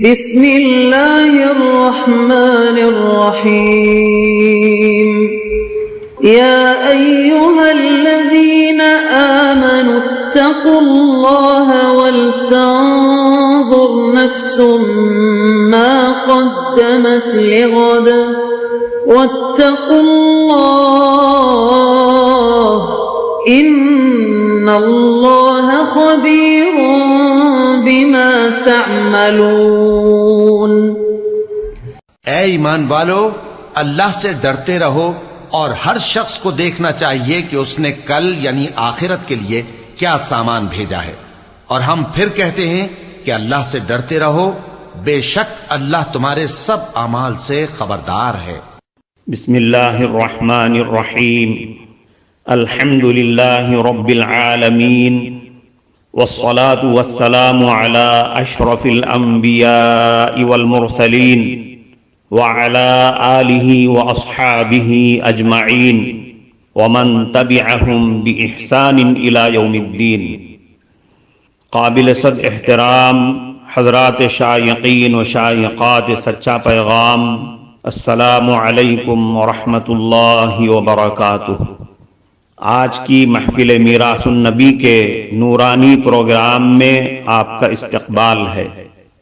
بسم اللہ الرحمن الرحیم یا ایہا الذین آمنوا اتقوا اللہ ولتنظر نفس ما قدمت لغد واتقوا اللہ ان اللہ خبیر بما تعملون۔ اے ایمان والو، اللہ سے ڈرتے رہو اور ہر شخص کو دیکھنا چاہیے کہ اس نے کل یعنی آخرت کے لیے کیا سامان بھیجا ہے، اور ہم پھر کہتے ہیں کہ اللہ سے ڈرتے رہو، بے شک اللہ تمہارے سب اعمال سے خبردار ہے۔ بسم اللہ الرحمن الرحیم، الحمد للہ رب العالمین، والصلاة والسلام على اشرف الانبیاء والمرسلین وعلى آلہ واصحابہ اجمعین ومن تبعہم بإحسان الى یوم الدین۔ قابل صد احترام حضرات شائقین و شائقات سچا پیغام، السلام علیکم ورحمۃ اللہ وبرکاتہ۔ آج کی محفل میراث النبی کے نورانی پروگرام میں آپ کا استقبال ہے۔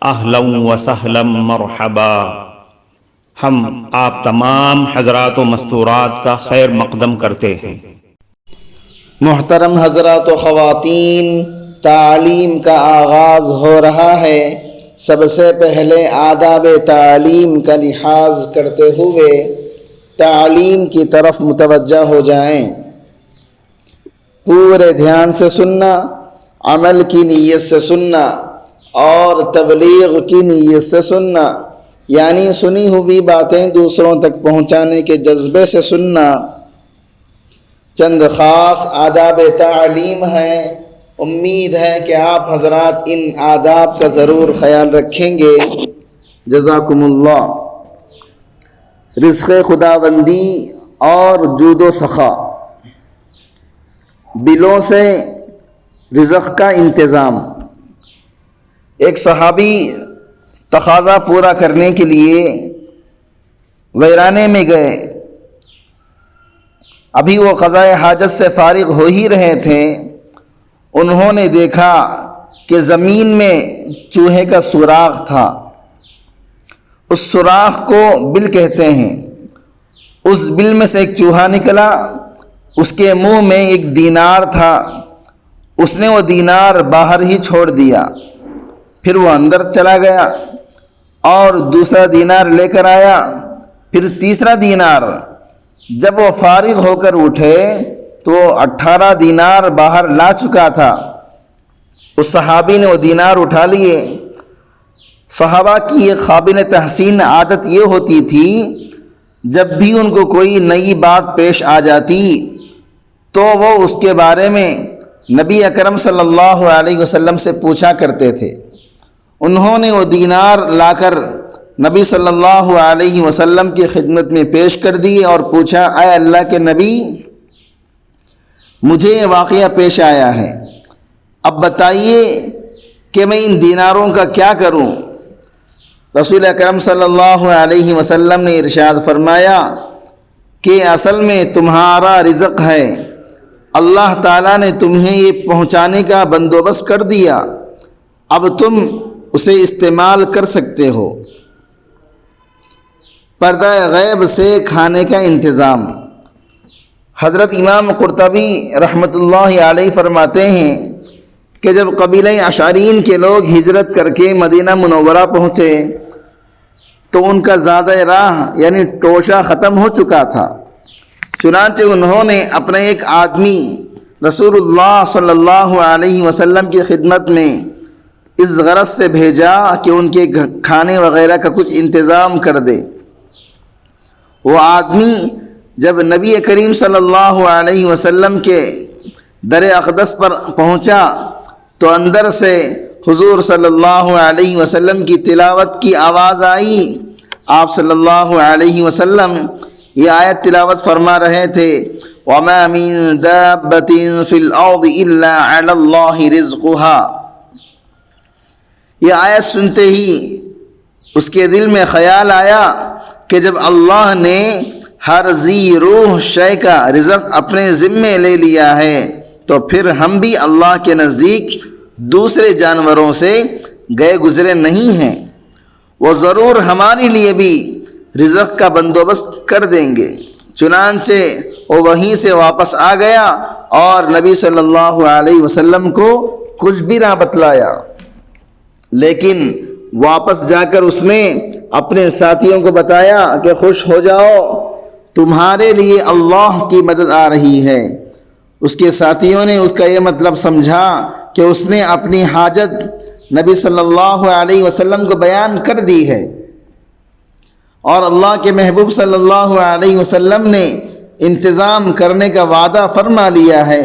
اہلا و سہلا مرحبا۔ ہم آپ تمام حضرات و مستورات کا خیر مقدم کرتے ہیں۔ محترم حضرات و خواتین، تعلیم کا آغاز ہو رہا ہے۔ سب سے پہلے آداب تعلیم کا لحاظ کرتے ہوئے تعلیم کی طرف متوجہ ہو جائیں۔ پورے دھیان سے سننا، عمل کی نیت سے سننا اور تبلیغ کی نیت سے سننا، یعنی سنی ہوئی باتیں دوسروں تک پہنچانے کے جذبے سے سننا۔ چند خاص آداب تعلیم ہیں، امید ہے کہ آپ حضرات ان آداب کا ضرور خیال رکھیں گے۔ جزاکم اللہ۔ رزق خداوندی اور جود و سخا، بلوں سے رزق کا انتظام۔ ایک صحابی تقاضا پورا کرنے کے لیے ویرانے میں گئے۔ ابھی وہ قضائے حاجت سے فارغ ہو ہی رہے تھے، انہوں نے دیکھا کہ زمین میں چوہے کا سوراخ تھا۔ اس سوراخ کو بل کہتے ہیں۔ اس بل میں سے ایک چوہا نکلا، اس کے منہ میں ایک دینار تھا، اس نے وہ دینار باہر ہی چھوڑ دیا۔ پھر وہ اندر چلا گیا اور دوسرا دینار لے کر آیا، پھر تیسرا دینار۔ جب وہ فارغ ہو کر اٹھے تو 18 دینار باہر لا چکا تھا۔ اس صحابی نے وہ دینار اٹھا لیے۔ صحابہ کی ایک قابل تحسین عادت یہ ہوتی تھی، جب بھی ان کو کوئی نئی بات پیش آ جاتی تو وہ اس کے بارے میں نبی اکرم صلی اللہ علیہ وسلم سے پوچھا کرتے تھے۔ انہوں نے وہ دینار لا کر نبی صلی اللہ علیہ وسلم کی خدمت میں پیش کر دیے اور پوچھا، اے اللہ کے نبی، مجھے یہ واقعہ پیش آیا ہے، اب بتائیے کہ میں ان دیناروں کا کیا کروں؟ رسول اکرم صلی اللہ علیہ وسلم نے ارشاد فرمایا کہ اصل میں تمہارا رزق ہے، اللہ تعالیٰ نے تمہیں یہ پہنچانے کا بندوبست کر دیا، اب تم اسے استعمال کر سکتے ہو۔ پردہ غیب سے کھانے کا انتظام۔ حضرت امام قرطبی رحمۃ اللہ علیہ فرماتے ہیں کہ جب قبیلہ اشعرین کے لوگ ہجرت کر کے مدینہ منورہ پہنچے تو ان کا زادہ راہ یعنی ٹوشہ ختم ہو چکا تھا۔ چنانچہ انہوں نے اپنے ایک آدمی رسول اللہ صلی اللہ علیہ وسلم کی خدمت میں اس غرض سے بھیجا کہ ان کے کھانے وغیرہ کا کچھ انتظام کر دے۔ وہ آدمی جب نبی کریم صلی اللہ علیہ وسلم کے در اقدس پر پہنچا تو اندر سے حضور صلی اللہ علیہ وسلم کی تلاوت کی آواز آئی۔ آپ صلی اللہ علیہ وسلم یہ آیت تلاوت فرما رہے تھے، وَمَا مِن دَابَّةٍ فِي الْأَرْضِ إِلَّا عَلَى اللَّهِ رِزْقُهَا۔ یہ آیت سنتے ہی اس کے دل میں خیال آیا کہ جب اللہ نے ہر ذی روح شے کا رزق اپنے ذمے لے لیا ہے تو پھر ہم بھی اللہ کے نزدیک دوسرے جانوروں سے گئے گزرے نہیں ہیں، وہ ضرور ہمارے لیے بھی رزق کا بندوبست کر دیں گے۔ چنانچہ وہ وہیں سے واپس آ گیا اور نبی صلی اللہ علیہ وسلم کو کچھ بھی نہ بتلایا، لیکن واپس جا کر اس نے اپنے ساتھیوں کو بتایا کہ خوش ہو جاؤ، تمہارے لیے اللہ کی مدد آ رہی ہے۔ اس کے ساتھیوں نے اس کا یہ مطلب سمجھا کہ اس نے اپنی حاجت نبی صلی اللہ علیہ وسلم کو بیان کر دی ہے، اور اللہ کے محبوب صلی اللہ علیہ وسلم نے انتظام کرنے کا وعدہ فرما لیا ہے۔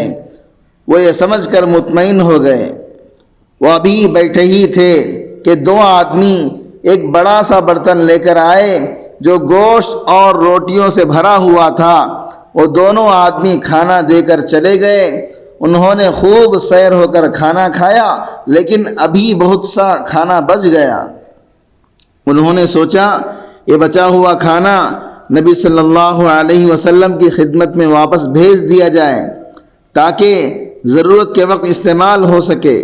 وہ یہ سمجھ کر مطمئن ہو گئے۔ وہ ابھی بیٹھے ہی تھے کہ دو آدمی ایک بڑا سا برتن لے کر آئے جو گوشت اور روٹیوں سے بھرا ہوا تھا۔ وہ دونوں آدمی کھانا دے کر چلے گئے۔ انہوں نے خوب سیر ہو کر کھانا کھایا، لیکن ابھی بہت سا کھانا بچ گیا۔ انہوں نے سوچا یہ بچا ہوا کھانا نبی صلی اللہ علیہ وسلم کی خدمت میں واپس بھیج دیا جائے تاکہ ضرورت کے وقت استعمال ہو سکے۔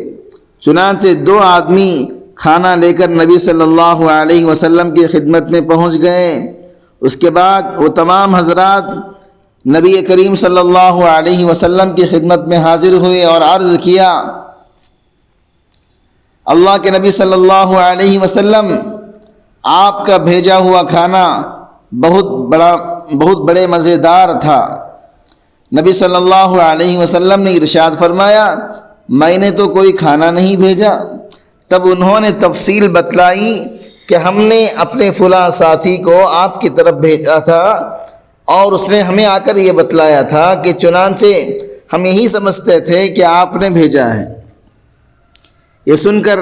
چنانچہ دو آدمی کھانا لے کر نبی صلی اللہ علیہ وسلم کی خدمت میں پہنچ گئے۔ اس کے بعد وہ تمام حضرات نبی کریم صلی اللہ علیہ وسلم کی خدمت میں حاضر ہوئے اور عرض کیا، اللہ کے نبی صلی اللہ علیہ وسلم، آپ کا بھیجا ہوا کھانا بہت بڑے مزیدار تھا۔ نبی صلی اللہ علیہ وسلم نے ارشاد فرمایا، میں نے تو کوئی کھانا نہیں بھیجا۔ تب انہوں نے تفصیل بتلائی کہ ہم نے اپنے فلاں ساتھی کو آپ کی طرف بھیجا تھا اور اس نے ہمیں آ کر یہ بتلایا تھا کہ چنانچہ ہم یہی سمجھتے تھے کہ آپ نے بھیجا ہے۔ یہ سن کر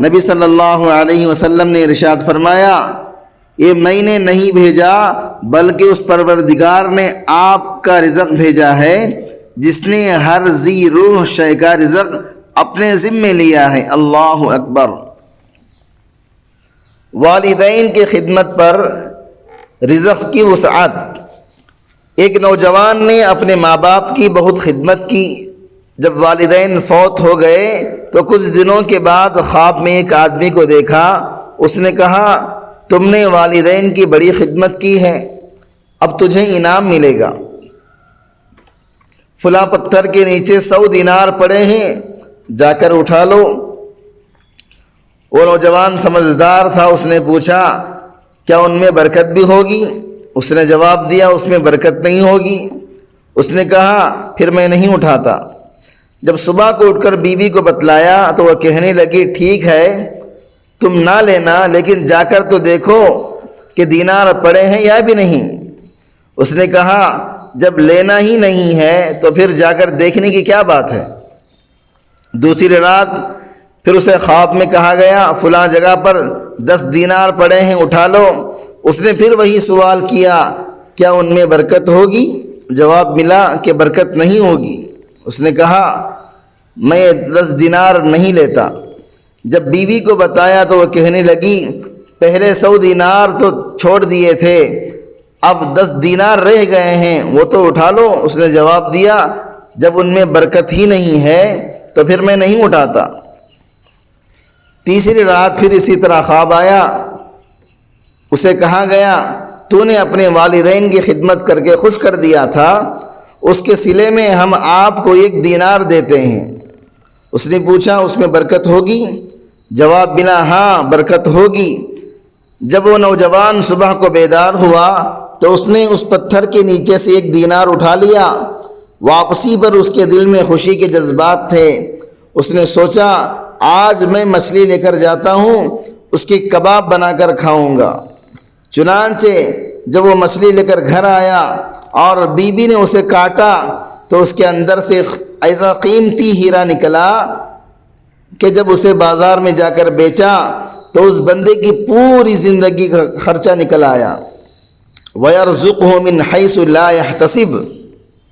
نبی صلی اللہ علیہ وسلم نے ارشاد فرمایا، یہ میں نے نہیں بھیجا بلکہ اس پروردگار نے آپ کا رزق بھیجا ہے جس نے ہر ذی روح شے کا رزق اپنے ذمے لیا ہے۔ اللہ اکبر۔ والدین کی خدمت پر رزق کی وسعت۔ ایک نوجوان نے اپنے ماں باپ کی بہت خدمت کی۔ جب والدین فوت ہو گئے تو کچھ دنوں کے بعد خواب میں ایک آدمی کو دیکھا۔ اس نے کہا، تم نے والدین کی بڑی خدمت کی ہے، اب تجھے انعام ملے گا۔ فلاں پتھر کے نیچے 100 دینار پڑے ہیں، جا کر اٹھا لو۔ وہ نوجوان سمجھدار تھا، اس نے پوچھا، کیا ان میں برکت بھی ہوگی؟ اس نے جواب دیا، اس میں برکت نہیں ہوگی۔ اس نے کہا، پھر میں نہیں اٹھاتا۔ جب صبح کو اٹھ کر بیوی کو بتلایا تو وہ کہنے لگی، ٹھیک ہے تم نہ لینا، لیکن جا کر تو دیکھو کہ دینار پڑے ہیں یا بھی نہیں۔ اس نے کہا، جب لینا ہی نہیں ہے تو پھر جا کر دیکھنے کی کیا بات ہے؟ دوسری رات پھر اسے خواب میں کہا گیا، فلاں جگہ پر 10 دینار پڑے ہیں، اٹھا لو۔ اس نے پھر وہی سوال کیا، کیا ان میں برکت ہوگی؟ جواب ملا کہ برکت نہیں ہوگی۔ اس نے کہا، میں 10 دینار نہیں لیتا۔ جب بیوی کو بتایا تو وہ کہنے لگی، پہلے 100 دینار تو چھوڑ دیے تھے، اب 10 دینار رہ گئے ہیں، وہ تو اٹھا لو۔ اس نے جواب دیا، جب ان میں برکت ہی نہیں ہے تو پھر میں نہیں اٹھاتا۔ تیسری رات پھر اسی طرح خواب آیا۔ اسے کہا گیا، تو نے اپنے والدین کی خدمت کر کے خوش کر دیا تھا، اس کے صلے میں ہم آپ کو 1 دینار دیتے ہیں۔ اس نے پوچھا، اس میں برکت ہوگی؟ جواب ملا، ہاں برکت ہوگی۔ جب وہ نوجوان صبح کو بیدار ہوا تو اس نے اس پتھر کے نیچے سے 1 دینار اٹھا لیا۔ واپسی پر اس کے دل میں خوشی کے جذبات تھے۔ اس نے سوچا، آج میں مچھلی لے کر جاتا ہوں، اس کے کباب بنا کر کھاؤں گا۔ چنانچہ جب وہ مچھلی لے کر گھر آیا اور بیوی نے اسے کاٹا تو اس کے اندر سے ایسا قیمتی ہیرا نکلا کہ جب اسے بازار میں جا کر بیچا تو اس بندے کی پوری زندگی کا خرچہ نکل آیا۔ وَيَرْزُقْهُ مِنْ حَيْثُ لَا يَحْتَسِبُ۔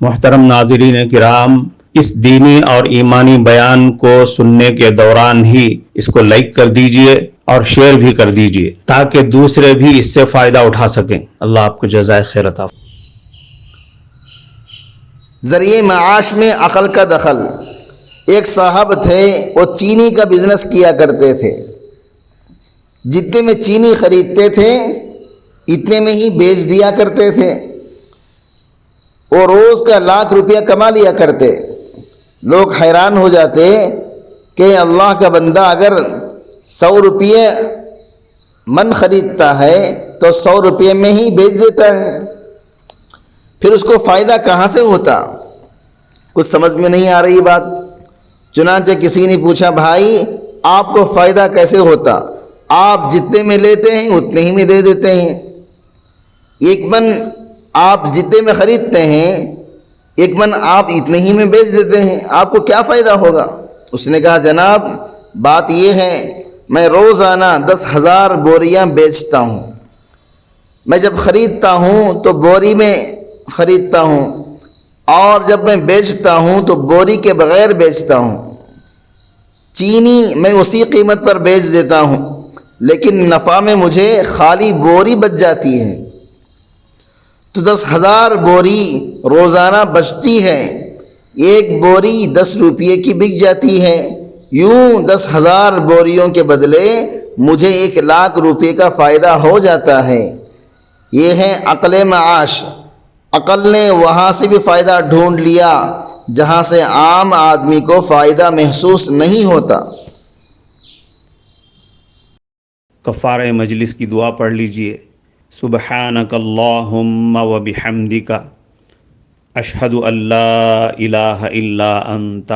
محترم ناظرین کرام، اس دینی اور ایمانی بیان کو سننے کے دوران ہی اس کو لائک کر دیجئے اور شیئر بھی کر دیجئے تاکہ دوسرے بھی اس سے فائدہ اٹھا سکیں۔ اللہ آپ کو جزائے خیر عطا فرمائے۔ ذریعہ معاش میں عقل کا دخل۔ ایک صاحب تھے، وہ چینی کا بزنس کیا کرتے تھے۔ جتنے میں چینی خریدتے تھے اتنے میں ہی بیچ دیا کرتے تھے، اور روز کا 1,00,000 روپیہ کما لیا کرتے۔ لوگ حیران ہو جاتے کہ اللہ کا بندہ اگر 100 روپیے من خریدتا ہے تو 100 روپیے میں ہی بیچ دیتا ہے، پھر اس کو فائدہ کہاں سے ہوتا؟ کچھ سمجھ میں نہیں آ رہی بات۔ چنانچہ کسی نے پوچھا، بھائی آپ کو فائدہ کیسے ہوتا؟ آپ جتنے میں لیتے ہیں اتنے ہی میں دے دیتے ہیں، ایک من آپ جتنے میں خریدتے ہیں ایک من آپ اتنے ہی میں بیچ دیتے ہیں، آپ کو کیا فائدہ ہوگا؟ اس نے کہا، جناب بات یہ ہے، میں روزانہ 10,000 بوریاں بیچتا ہوں۔ میں جب خریدتا ہوں تو بوری میں خریدتا ہوں، اور جب میں بیچتا ہوں تو بوری کے بغیر بیچتا ہوں۔ چینی میں اسی قیمت پر بیچ دیتا ہوں، لیکن نفع میں مجھے خالی بوری بچ جاتی ہے۔ تو 10,000 بوری روزانہ بچتی ہے، ایک بوری 10 روپیے کی بک جاتی ہے، یوں 10,000 بوریوں کے بدلے مجھے 1,00,000 روپے کا فائدہ ہو جاتا ہے۔ یہ ہے عقل معاش۔ عقل نے وہاں سے بھی فائدہ ڈھونڈ لیا جہاں سے عام آدمی کو فائدہ محسوس نہیں ہوتا۔ کفارہ مجلس کی دعا پڑھ لیجئے۔ سبحانک اللہم و بحمدک، اشہد ان لا الہ الا انت،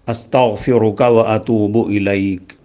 استغفرک و اتوب الیک۔